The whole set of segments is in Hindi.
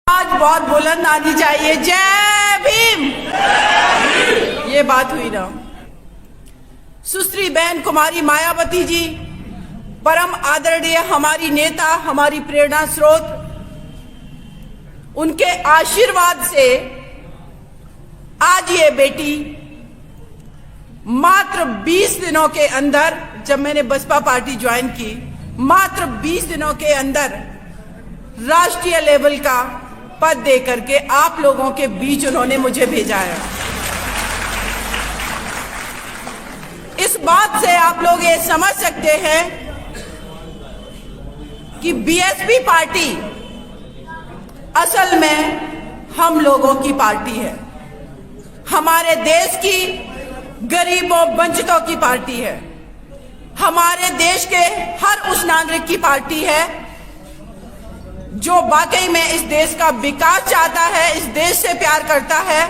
आज बहुत बुलंद आनी चाहिए। जय भीम। ये बात हुई ना। सुश्री बहन कुमारी मायावती जी, परम आदरणीय हमारी नेता, हमारी प्रेरणा स्रोत, उनके आशीर्वाद से आज ये बेटी मात्र 20 दिनों के अंदर, जब मैंने बसपा पार्टी ज्वाइन की, मात्र 20 दिनों के अंदर राष्ट्रीय लेवल का पद दे करके आप लोगों के बीच उन्होंने मुझे भेजा है। इस बात से आप लोग ये समझ सकते हैं कि बीएसपी पार्टी असल में हम लोगों की पार्टी है, हमारे देश की गरीबों वंचितों की पार्टी है, हमारे देश के हर उस नागरिक की पार्टी है जो वाकई में इस देश का विकास चाहता है, इस देश से प्यार करता है,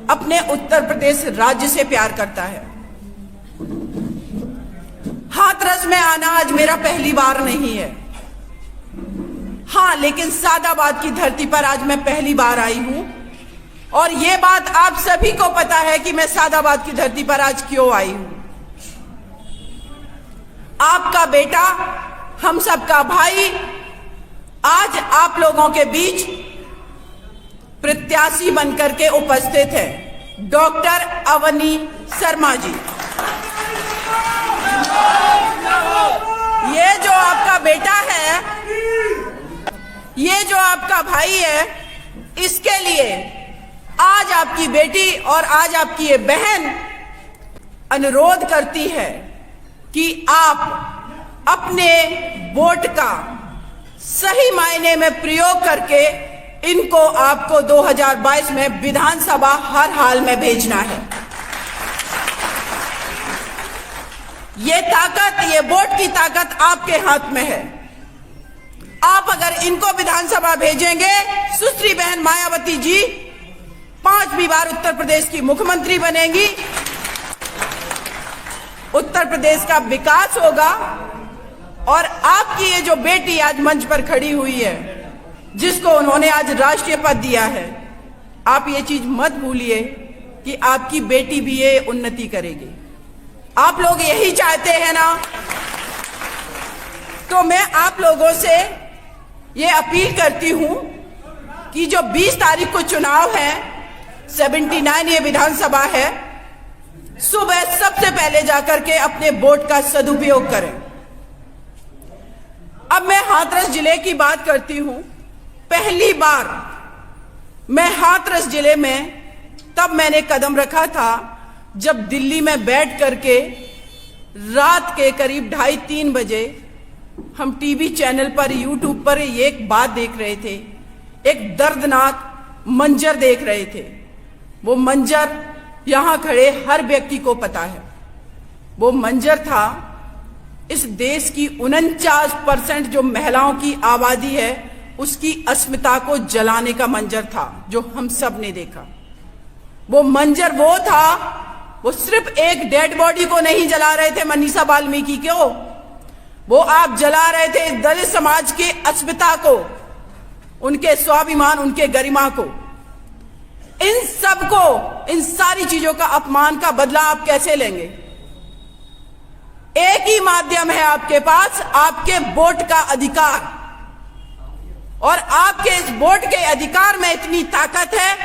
अपने उत्तर प्रदेश राज्य से प्यार करता है। हाथरस में आना आज मेरा पहली बार नहीं है, हाँ, लेकिन सादाबाद की धरती पर आज मैं पहली बार आई हूं। और ये बात आप सभी को पता है कि मैं सादाबाद की धरती पर आज क्यों आई हूं। आपका बेटा, हम सबका भाई आज आप लोगों के बीच प्रत्याशी बनकर के उपस्थित है, डॉक्टर अवनी शर्मा जी। ये जो आपका बेटा है, ये जो आपका भाई है, इसके लिए आज आपकी बेटी और आज आपकी ये बहन अनुरोध करती है कि आप अपने वोट का सही मायने में प्रयोग करके इनको आपको 2022 में विधानसभा हर हाल में भेजना है। ये ताकत, ये वोट की ताकत आपके हाथ में है। आप अगर इनको विधानसभा भेजेंगे, सुश्री बहन मायावती जी 5वीं बार उत्तर प्रदेश की मुख्यमंत्री बनेंगी, उत्तर प्रदेश का विकास होगा। और आपकी ये जो बेटी आज मंच पर खड़ी हुई है, जिसको उन्होंने आज राष्ट्रीय पद दिया है, आप ये चीज मत भूलिए कि आपकी बेटी भी ये उन्नति करेगी। आप लोग यही चाहते हैं ना? तो मैं आप लोगों से ये अपील करती हूं कि जो 20 तारीख को चुनाव है, 79 ये विधानसभा है, सुबह सबसे पहले जाकर के अपने वोट का सदुपयोग करें। अब मैं हाथरस जिले की बात करती हूं। पहली बार मैं हाथरस जिले में तब मैंने कदम रखा था जब दिल्ली में बैठ करके रात के करीब 2:30-3 बजे हम टीवी चैनल पर, यूट्यूब पर एक बात देख रहे थे, एक दर्दनाक मंजर देख रहे थे। वो मंजर यहां खड़े हर व्यक्ति को पता है। वो मंजर था इस देश की 49% जो महिलाओं की आबादी है, उसकी अस्मिता को जलाने का मंजर था, जो हम सब ने देखा। वो मंजर वो था, वो सिर्फ एक डेड बॉडी को नहीं जला रहे थे मनीषा वाल्मीकि को, वो आप जला रहे थे दलित समाज की अस्मिता को, उनके स्वाभिमान, उनके गरिमा को। इन सबको, इन सारी चीजों का अपमान का बदला आप कैसे लेंगे? एक ही माध्यम है आपके पास, आपके वोट का अधिकार। और आपके इस वोट के अधिकार में इतनी ताकत है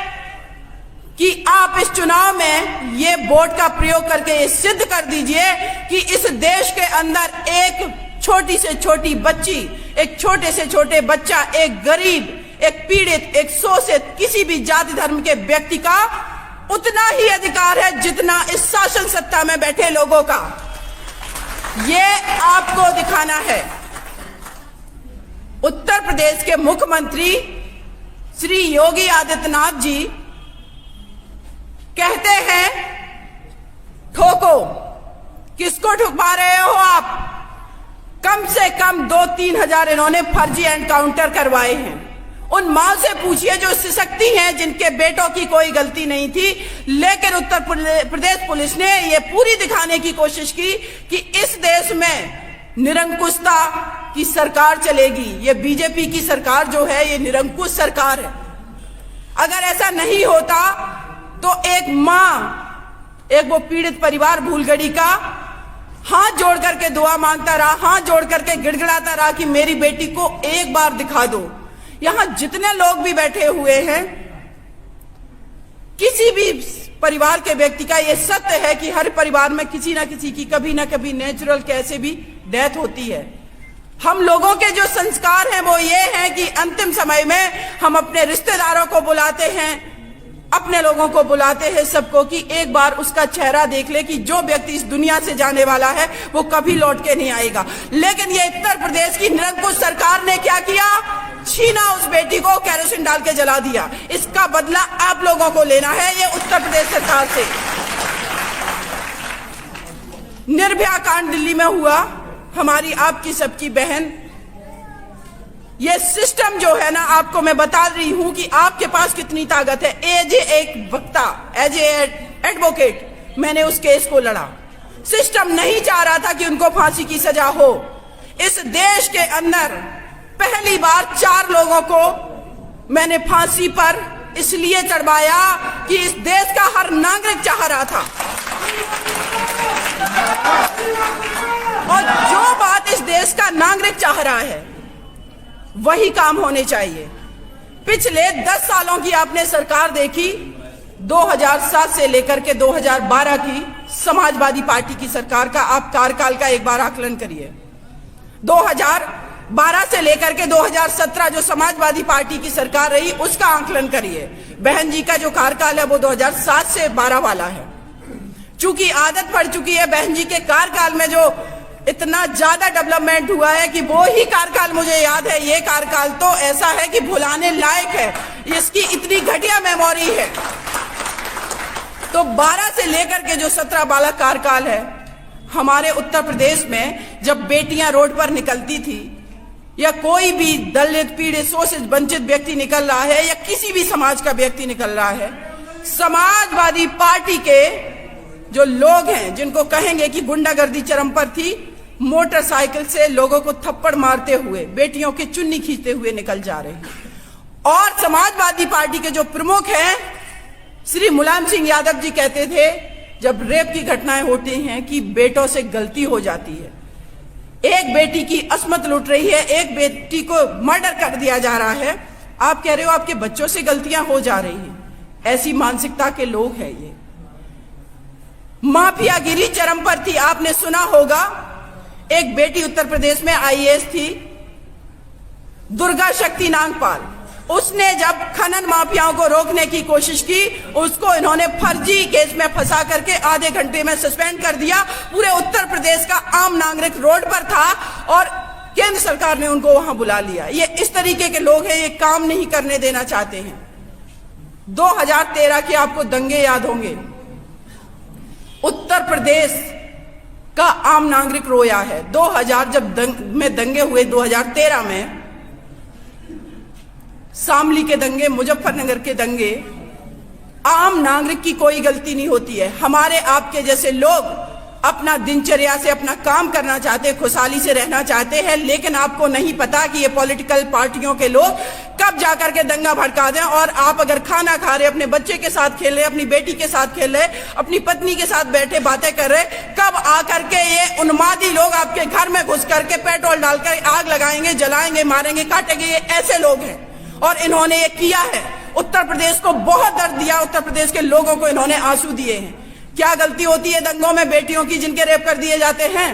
कि आप इस चुनाव में ये वोट का प्रयोग करके ये सिद्ध कर दीजिए कि इस देश के अंदर एक छोटी से छोटी बच्ची, एक छोटे से छोटे बच्चा, एक गरीब, एक पीड़ित, एक शोषित, किसी भी जाति धर्म के व्यक्ति का उतना ही अधिकार है जितना इस शासन सत्ता में बैठे लोगों का। ये आपको दिखाना है। उत्तर प्रदेश के मुख्यमंत्री श्री योगी आदित्यनाथ जी कहते हैं ठोको। किसको ठुकवा रहे हो आप? कम से कम 2-3 हजार इन्होंने फर्जी एनकाउंटर करवाए हैं। उन मां से पूछिए जो सशक्ति हैं, जिनके बेटों की कोई गलती नहीं थी, लेकिन उत्तर प्रदेश पुलिस ने यह पूरी दिखाने की कोशिश की कि इस देश में निरंकुशता, कि सरकार चलेगी। ये बीजेपी की सरकार जो है ये निरंकुश सरकार है। अगर ऐसा नहीं होता तो एक मां, एक वो पीड़ित परिवार भूलगढ़ी का हाथ जोड़ करके दुआ मांगता रहा, हाथ जोड़ करके गिड़गिड़ाता रहा कि मेरी बेटी को एक बार दिखा दो। यहां जितने लोग भी बैठे हुए हैं, किसी भी परिवार के व्यक्ति का ये सत्य है कि हर परिवार में किसी ना किसी की कभी ना कभी नेचुरल कैसे भी डेथ होती है। हम लोगों के जो संस्कार हैं वो ये हैं कि अंतिम समय में हम अपने रिश्तेदारों को बुलाते हैं, अपने लोगों को बुलाते हैं सबको, कि एक बार उसका चेहरा देख ले कि जो व्यक्ति इस दुनिया से जाने वाला है वो कभी लौट के नहीं आएगा। लेकिन ये उत्तर प्रदेश की निरंकुश सरकार ने क्या किया? छीना उस बेटी को, केरोसिन डाल के जला दिया। इसका बदला आप लोगों को लेना है, ये उत्तर प्रदेश सरकार से। निर्भया कांड दिल्ली में हुआ, हमारी आपकी सबकी बहन, ये सिस्टम जो है ना, आपको मैं बता रही हूं कि आपके पास कितनी ताकत है। एज एक वक्ता, एज एडवोकेट मैंने उस केस को लड़ा। सिस्टम नहीं चाह रहा था कि उनको फांसी की सजा हो। इस देश के अंदर पहली बार 4 लोगों को मैंने फांसी पर इसलिए चढ़वाया कि इस देश का हर नागरिक चाह रहा था। और जो बात इस देश का नागरिक चाह रहा है वही काम होने चाहिए। पिछले 10 सालों की आपने सरकार देखी, 2007 से लेकर के 2012 की समाजवादी पार्टी की सरकार का आप कार्यकाल का एक बार आकलन करिए। 2012 से लेकर के 2017 जो समाजवादी पार्टी की सरकार रही उसका आकलन करिए। बहन जी का जो कार्यकाल है वो 2007 से 12 वाला है। चूंकि आदत पड़ चुकी है बहन जी के कार्यकाल में जो इतना ज्यादा डेवलपमेंट हुआ है कि वो ही कार्यकाल मुझे याद है। ये कार्यकाल तो ऐसा है कि भुलाने लायक है, इसकी इतनी घटिया मेमोरी है। तो 12 से लेकर के जो 17 वाला कार्यकाल है, हमारे उत्तर प्रदेश में जब बेटियां रोड पर निकलती थी या कोई भी दलित, पीड़ित, शोषित, वंचित व्यक्ति निकल रहा है या किसी भी समाज का व्यक्ति निकल रहा है, समाजवादी पार्टी के जो लोग हैं जिनको कहेंगे कि गुंडागर्दी चरम पर थी, मोटरसाइकिल से लोगों को थप्पड़ मारते हुए, बेटियों की चुन्नी खींचते हुए निकल जा रहे हैं। और समाजवादी पार्टी के जो प्रमुख हैं श्री मुलायम सिंह यादव जी कहते थे जब रेप की घटनाएं होती हैं कि बेटों से गलती हो जाती है। एक बेटी की अस्मत लुट रही है, एक बेटी को मर्डर कर दिया जा रहा है, आप कह रहे हो आपके बच्चों से गलतियां हो जा रही हैं। ऐसी मानसिकता के लोग हैं ये। माफियागिरी चरम पर थी। आपने सुना होगा एक बेटी उत्तर प्रदेश में आईएएस थी, दुर्गा शक्ति नागपाल। उसने जब खनन माफियाओं को रोकने की कोशिश की, उसको इन्होंने फर्जी केस में फंसा करके आधे घंटे में सस्पेंड कर दिया। पूरे उत्तर प्रदेश का आम नागरिक रोड पर था और केंद्र सरकार ने उनको वहां बुला लिया। ये इस तरीके के लोग हैं, ये काम नहीं करने देना चाहते हैं। 2013 के आपको दंगे याद होंगे। उत्तर प्रदेश का आम नागरिक रोया है। 2000 जब में दंगे हुए, 2013 में शामली के दंगे, मुजफ्फरनगर के दंगे, आम नागरिक की कोई गलती नहीं होती है। हमारे आपके जैसे लोग अपना दिनचर्या से अपना काम करना चाहते हैं, खुशहाली से रहना चाहते हैं, लेकिन आपको नहीं पता कि ये पॉलिटिकल पार्टियों के लोग कब जाकर के दंगा भड़का दें। और आप अगर खाना खा रहे, अपने बच्चे के साथ खेल रहे, अपनी बेटी के साथ खेल रहे, अपनी पत्नी के साथ बैठे बातें कर रहे, कब आकर के ये उन्मादी लोग आपके घर में घुस करके पेट्रोल डालकर आग लगाएंगे, जलाएंगे, मारेंगे, काटेंगे। ये ऐसे लोग हैं और इन्होंने ये किया है। उत्तर प्रदेश को बहुत दर्द दिया, उत्तर प्रदेश के लोगों को इन्होंने आंसू दिए हैं। क्या गलती होती है दंगों में बेटियों की जिनके रेप कर दिए जाते हैं?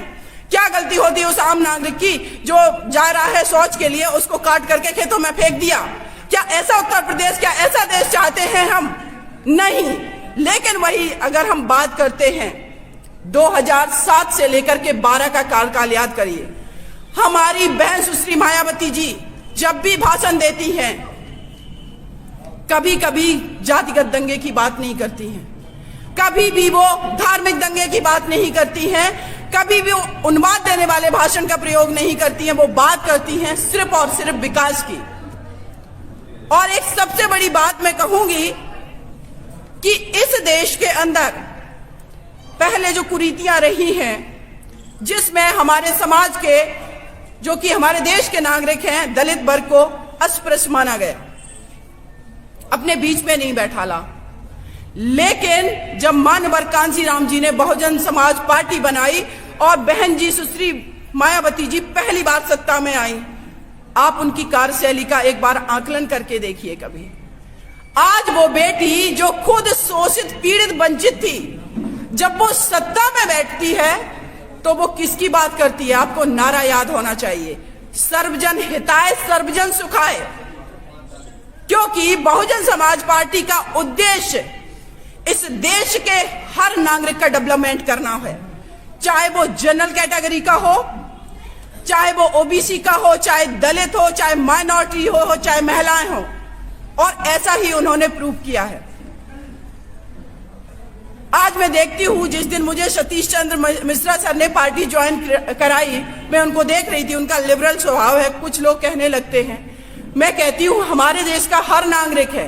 क्या गलती होती है उस आम नागरिक की जो जा रहा है शौच के लिए, उसको काट करके खेतों में फेंक दिया? क्या ऐसा उत्तर प्रदेश, क्या ऐसा देश चाहते हैं हम? नहीं। लेकिन वही अगर हम बात करते हैं 2007 से लेकर के 12 का कार्यकाल याद करिए। हमारी बहन सुश्री मायावती जी जब भी भाषण देती हैं, कभी कभी जातिगत दंगे की बात नहीं करती हैं, कभी भी वो धार्मिक दंगे की बात नहीं करती हैं, कभी भी उन्माद देने वाले भाषण का प्रयोग नहीं करती हैं। वो बात करती हैं सिर्फ और सिर्फ विकास की। और एक सबसे बड़ी बात मैं कहूंगी कि इस देश के अंदर पहले जो कुरीतियां रही हैं, जिसमें हमारे समाज के जो कि हमारे देश के नागरिक हैं, दलित वर्ग को अस्पृश्य माना गया, अपने बीच में नहीं बैठाला। लेकिन जब मानवर कांसीराम जी ने बहुजन समाज पार्टी बनाई और बहन जी सुश्री मायावती जी पहली बार सत्ता में आई, आप उनकी कार्यशैली का एक बार आकलन करके देखिए कभी। आज वो बेटी जो खुद शोषित पीड़ित वंचित थी, जब वो सत्ता में बैठती है तो वो किसकी बात करती है? आपको नारा याद होना चाहिए, सर्वजन हिताय सर्वजन सुखाय। क्योंकि बहुजन समाज पार्टी का उद्देश्य इस देश के हर नागरिक का डेवलपमेंट करना है, चाहे वो जनरल कैटेगरी का हो, चाहे वो ओबीसी का हो, चाहे दलित हो, चाहे माइनॉरिटी हो, चाहे महिलाएं हो। और ऐसा ही उन्होंने प्रूव किया है। आज मैं देखती हूं, जिस दिन मुझे सतीश चंद्र मिश्रा सर ने पार्टी ज्वाइन कराई, मैं उनको देख रही थी, उनका लिबरल स्वभाव है, कुछ लोग कहने लगते हैं। मैं कहती हूं हमारे देश का हर नागरिक है।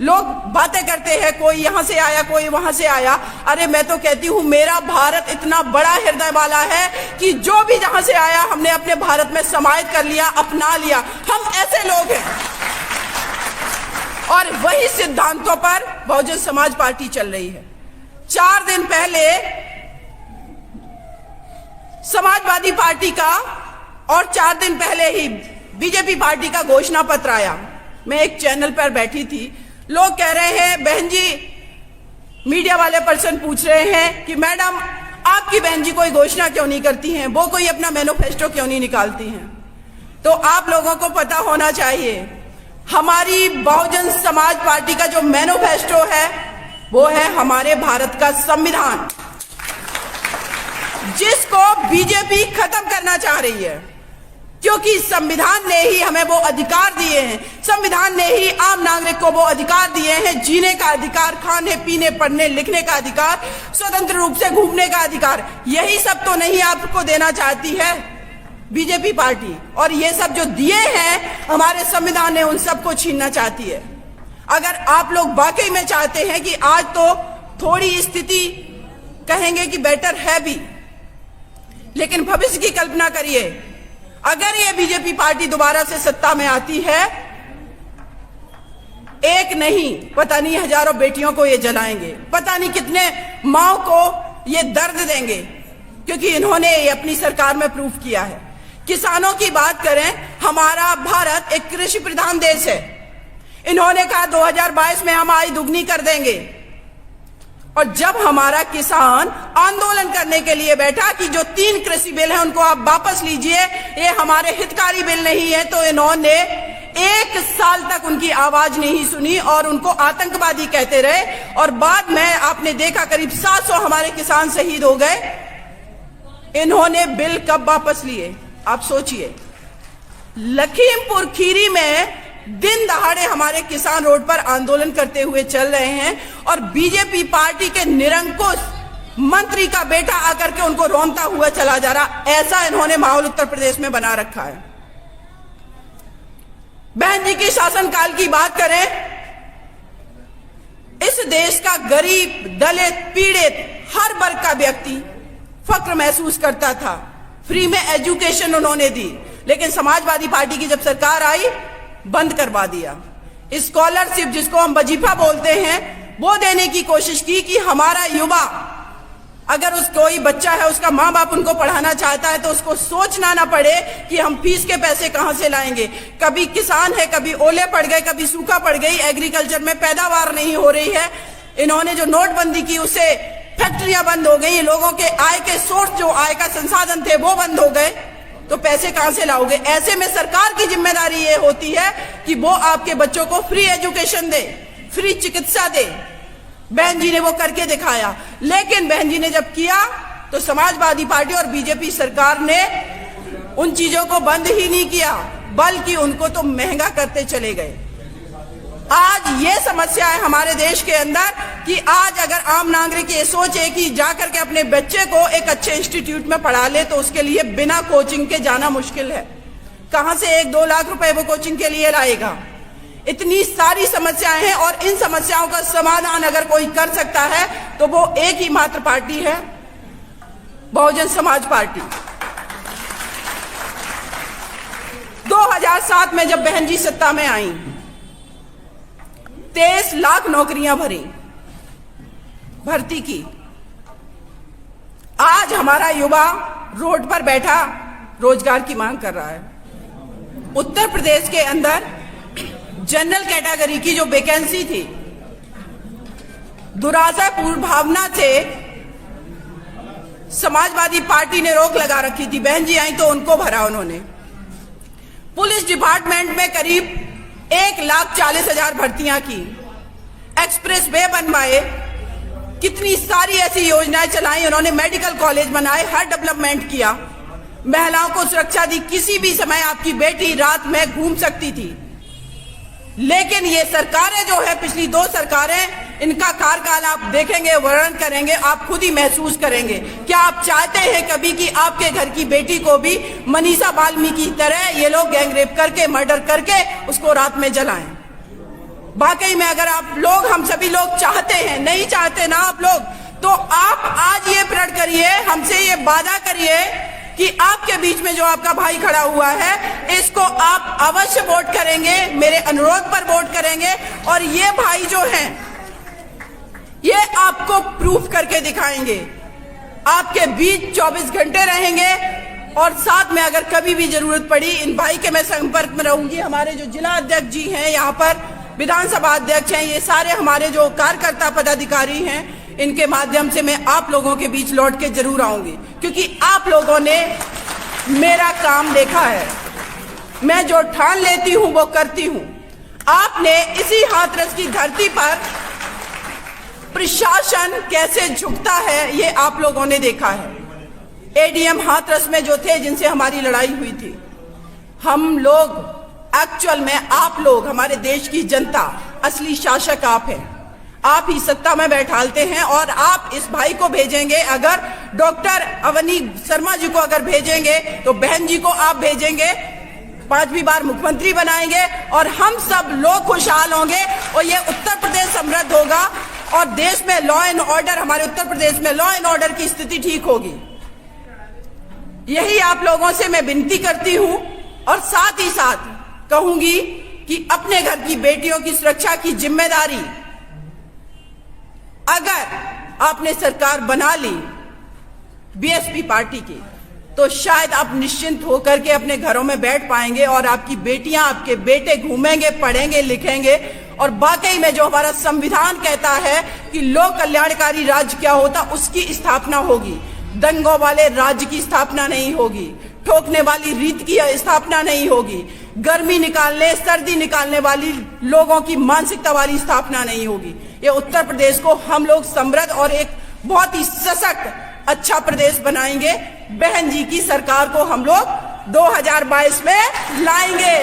लोग बातें करते हैं, कोई यहां से आया, कोई वहां से आया। अरे मैं तो कहती हूं मेरा भारत इतना बड़ा हृदय वाला है कि जो भी जहां से आया हमने अपने भारत में समाहित कर लिया, अपना लिया। हम ऐसे लोग हैं और वही सिद्धांतों पर बहुजन समाज पार्टी चल रही है। 4 दिन पहले समाजवादी पार्टी का और 4 दिन पहले ही बीजेपी पार्टी का घोषणा पत्र आया। मैं एक चैनल पर बैठी थी, लोग कह रहे हैं, बहन जी, मीडिया वाले पर्सन पूछ रहे हैं कि मैडम आपकी बहन जी कोई घोषणा क्यों नहीं करती हैं, वो कोई अपना मैनिफेस्टो क्यों नहीं निकालती हैं? तो आप लोगों को पता होना चाहिए, हमारी बहुजन समाज पार्टी का जो मैनिफेस्टो है वो है हमारे भारत का संविधान, जिसको बीजेपी खत्म करना चाह रही है। क्योंकि संविधान ने ही हमें वो अधिकार दिए हैं, संविधान ने ही आम नागरिक को वो अधिकार दिए हैं, जीने का अधिकार, खाने पीने पढ़ने लिखने का अधिकार, स्वतंत्र रूप से घूमने का अधिकार। यही सब तो नहीं आपको देना चाहती है बीजेपी पार्टी, और ये सब जो दिए हैं हमारे संविधान ने, उन सबको छीनना चाहती है। अगर आप लोग वाकई में चाहते हैं कि आज तो थोड़ी स्थिति कहेंगे कि बेटर है भी, लेकिन भविष्य की कल्पना करिए, अगर ये बीजेपी पार्टी दोबारा से सत्ता में आती है, एक नहीं पता नहीं हजारों बेटियों को ये जलाएंगे, पता नहीं कितने माओ को ये दर्द देंगे, क्योंकि इन्होंने ये अपनी सरकार में प्रूव किया है। किसानों की बात करें, हमारा भारत एक कृषि प्रधान देश है। इन्होंने कहा 2022 में हम आय दुगनी कर देंगे, और जब हमारा किसान आंदोलन करने के लिए बैठा कि जो 3 कृषि बिल हैं उनको आप वापस लीजिए, ये हमारे हितकारी बिल नहीं है, तो इन्होंने 1 साल तक उनकी आवाज नहीं सुनी और उनको आतंकवादी कहते रहे। और बाद में आपने देखा करीब 700 हमारे किसान शहीद हो गए। इन्होंने बिल कब वापस लिए आप सोचिए। लखीमपुर खीरी में दिन दहाड़े हमारे किसान रोड पर आंदोलन करते हुए चल रहे हैं, और बीजेपी पार्टी के निरंकुश मंत्री का बेटा आकर के उनको रोनता हुआ चला जा रहा। ऐसा इन्होंने माहौल उत्तर प्रदेश में बना रखा है। बहन जी की शासनकाल की बात करें, इस देश का गरीब, दलित, पीड़ित हर वर्ग का व्यक्ति फक्र महसूस करता था। फ्री में एजुकेशन उन्होंने दी, लेकिन समाजवादी पार्टी की जब सरकार आई बंद करवा दिया। स्कॉलरशिप जिसको हम वजीफा बोलते हैं, वो देने की कोशिश की कि हमारा युवा, अगर कोई बच्चा है उसका माँ बाप उनको पढ़ाना चाहता है तो उसको सोचना ना पड़े कि हम फीस के पैसे कहां से लाएंगे। कभी किसान है, कभी ओले पड़ गए, कभी सूखा पड़ गई, एग्रीकल्चर में पैदावार नहीं हो रही है। इन्होंने जो नोटबंदी की उससे फैक्ट्रियां बंद हो गई, लोगों के आय के सोर्स, जो आय का संसाधन थे वो बंद हो गए, तो पैसे कहां से लाओगे? ऐसे में सरकार की जिम्मेदारी ये होती है कि वो आपके बच्चों को फ्री एजुकेशन दे, फ्री चिकित्सा दे। बहन जी ने वो करके दिखाया, लेकिन बहन जी ने जब किया तो समाजवादी पार्टी और बीजेपी सरकार ने उन चीजों को बंद ही नहीं किया, बल्कि उनको तो महंगा करते चले गए। आज ये समस्या है हमारे देश के अंदर कि आज अगर आम नागरिक ये सोचे कि जाकर के अपने बच्चे को एक अच्छे इंस्टीट्यूट में पढ़ा ले, तो उसके लिए बिना कोचिंग के जाना मुश्किल है। कहां से 1-2 लाख रुपए वो कोचिंग के लिए लाएगा? इतनी सारी समस्याएं हैं, और इन समस्याओं का समाधान अगर कोई कर सकता है तो वो एक ही मात्र पार्टी है, बहुजन समाज पार्टी। 2007 में जब बहन जी सत्ता में आई, 23 लाख नौकरियां भर्ती की। आज हमारा युवा रोड पर बैठा रोजगार की मांग कर रहा है। उत्तर प्रदेश के अंदर जनरल कैटेगरी की जो वैकेंसी थी, दुराशापूर्ण भावना से समाजवादी पार्टी ने रोक लगा रखी थी। बहन जी आई तो उनको भरा उन्होंने। पुलिस डिपार्टमेंट में करीब 1,40,000 भर्तियां की, एक्सप्रेस वे बनवाए, कितनी सारी ऐसी योजनाएं चलाई उन्होंने, मेडिकल कॉलेज बनाए, हर डेवलपमेंट किया, महिलाओं को सुरक्षा दी। किसी भी समय आपकी बेटी रात में घूम सकती थी। लेकिन ये सरकारें जो है, पिछली 2 सरकारें, इनका कार्यकाल आप देखेंगे, वर्णन करेंगे, आप खुद ही महसूस करेंगे। क्या आप चाहते हैं कभी कि आपके घर की बेटी को भी मनीषा वाल्मीकि की तरह ये लोग गैंगरेप करके, मर्डर करके उसको रात में जलाएं? वाकई में अगर आप लोग, हम सभी लोग चाहते हैं, नहीं चाहते ना आप लोग, तो आप आज ये प्रण करिए, हमसे ये वादा करिए कि आपके बीच में जो आपका भाई खड़ा हुआ है, इसको आप अवश्य वोट करेंगे, मेरे अनुरोध पर वोट करेंगे। और ये भाई जो हैं, ये आपको प्रूफ करके दिखाएंगे, आपके बीच 24 घंटे रहेंगे। और साथ में अगर कभी भी जरूरत पड़ी, इन भाई के मैं संपर्क में रहूंगी। हमारे जो जिला अध्यक्ष जी हैं, यहाँ पर विधानसभा अध्यक्ष हैं, ये सारे हमारे जो कार्यकर्ता पदाधिकारी हैं, इनके माध्यम से मैं आप लोगों के बीच लौट के जरूर आऊंगी, क्योंकि आप लोगों ने मेरा काम देखा है। मैं जो ठान लेती हूं वो करती हूं। आपने इसी हाथरस की धरती पर प्रशासन कैसे झुकता है, ये आप लोगों ने देखा है। एडीएम हाथरस में जो थे, जिनसे हमारी लड़ाई हुई थी, हम लोग एक्चुअल में, आप लोग, हमारे देश की जनता, असली शासक आप हैं। आप ही सत्ता में बैठालते हैं और आप इस भाई को भेजेंगे। अगर डॉक्टर अवनी शर्मा जी को अगर भेजेंगे तो बहन जी को आप भेजेंगे, 5वीं बार मुख्यमंत्री बनाएंगे और हम सब लोग खुशहाल होंगे और ये उत्तर प्रदेश समृद्ध होगा और देश में लॉ एंड ऑर्डर, हमारे उत्तर प्रदेश में लॉ एंड ऑर्डर की स्थिति ठीक होगी। यही आप लोगों से मैं विनती करती हूं और साथ ही साथ कहूंगी कि अपने घर की बेटियों की सुरक्षा की जिम्मेदारी अगर आपने सरकार बना ली बीएसपी पार्टी की, तो शायद आप निश्चिंत होकर के अपने घरों में बैठ पाएंगे और आपकी बेटियां, आपके बेटे घूमेंगे, पढ़ेंगे, लिखेंगे। और वाकई में जो हमारा संविधान कहता है कि लोक कल्याणकारी राज्य क्या होता, उसकी स्थापना होगी। दंगों वाले राज्य की स्थापना नहीं होगी, ठोकने वाली रीत की स्थापना नहीं होगी, गर्मी निकालने, सर्दी निकालने वाली लोगों की मानसिकता वाली स्थापना नहीं होगी। ये उत्तर प्रदेश को हम लोग समृद्ध और एक बहुत ही सशक्त, अच्छा प्रदेश बनाएंगे। बहन जी की सरकार को हम लोग 2022 में लाएंगे।